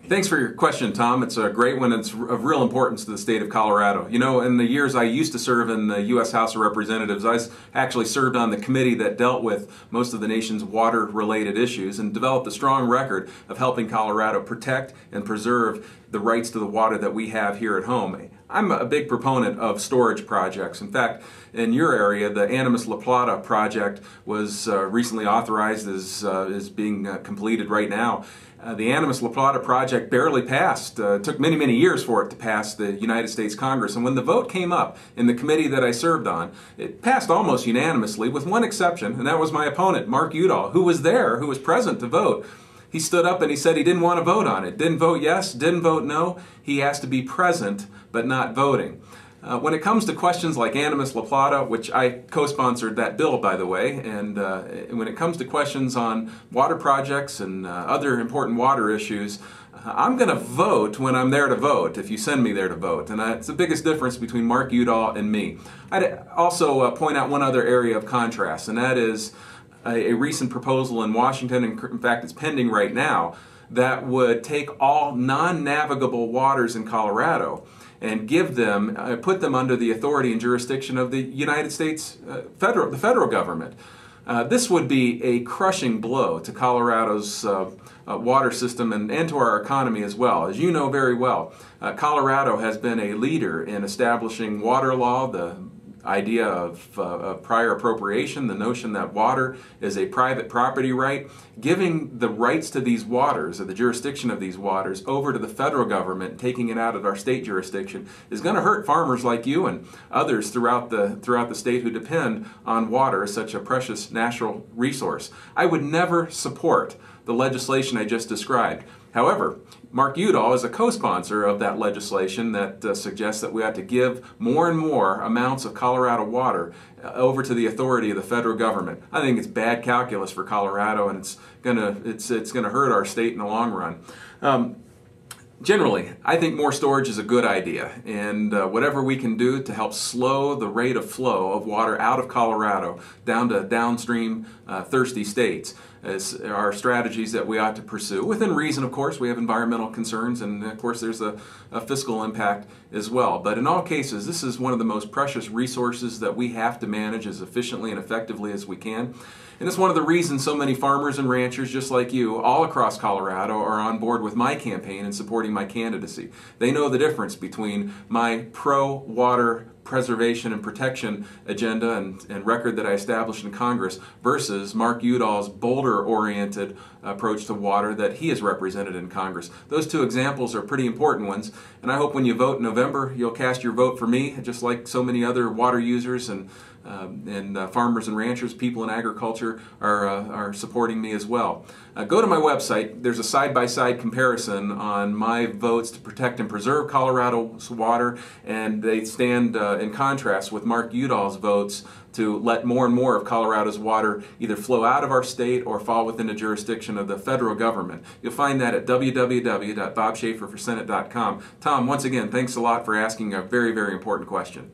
Thanks for your question, Tom. It's a great one. It's of real importance to the state of Colorado. You know, in the years I used to serve in the U.S. House of Representatives, I actually served on the committee that dealt with most of the nation's water-related issues and developed a strong record of helping Colorado protect and preserve the rights to the water that we have here at home. I'm a big proponent of storage projects. In fact, in your area, the Animas La Plata project was recently authorized, is being completed right now. The Animas La Plata project barely passed. It took many, many years for it to pass the United States Congress. And when the vote came up in the committee that I served on, it passed almost unanimously, with one exception, and that was my opponent, Mark Udall, who was there, who was present to vote. He stood up and he said he didn't want to vote on it. Didn't vote yes, didn't vote no. He asked to be present, but not voting. When it comes to questions like Animas La Plata, which I co-sponsored that bill, by the way, and when it comes to questions on water projects and other important water issues, I'm going to vote when I'm there to vote, if you send me there to vote. And it's the biggest difference between Mark Udall and me. I'd also point out one other area of contrast, and that is a recent proposal in Washington, and in fact it's pending right now, that would take all non-navigable waters in Colorado and give them, put them under the authority and jurisdiction of the United States the federal government. This would be a crushing blow to Colorado's water system and to our economy as well. As you know very well, Colorado has been a leader in establishing water law, the idea of prior appropriation, the notion that water is a private property right. Giving the rights to these waters, or the jurisdiction of these waters, over to the federal government, taking it out of our state jurisdiction, is going to hurt farmers like you and others throughout the state who depend on water as such a precious natural resource. I would never support the legislation I just described. However, Mark Udall is a co-sponsor of that legislation that suggests that we ought to give more and more amounts of Colorado water over to the authority of the federal government. I think it's bad calculus for Colorado, and it's gonna hurt our state in the long run. Generally, I think more storage is a good idea, and whatever we can do to help slow the rate of flow of water out of Colorado down to downstream thirsty states are strategies that we ought to pursue. Within reason, of course. We have environmental concerns, and of course there's a fiscal impact as well. But in all cases, this is one of the most precious resources that we have to manage as efficiently and effectively as we can. And it's one of the reasons so many farmers and ranchers just like you all across Colorado are on board with my campaign and supporting my candidacy. They know the difference between my pro-water preservation and protection agenda and record that I established in Congress versus Mark Udall's boulder-oriented approach to water that he has represented in Congress. Those two examples are pretty important ones, and I hope when you vote in November you'll cast your vote for me, just like so many other water users and farmers and ranchers, people in agriculture are supporting me as well. Go to my website. There's a side-by-side comparison on my votes to protect and preserve Colorado's water, and they stand in contrast with Mark Udall's votes to let more and more of Colorado's water either flow out of our state or fall within the jurisdiction of the federal government. You'll find that at www.bobschaferforsenate.com. Tom, once again, thanks a lot for asking a very, very important question.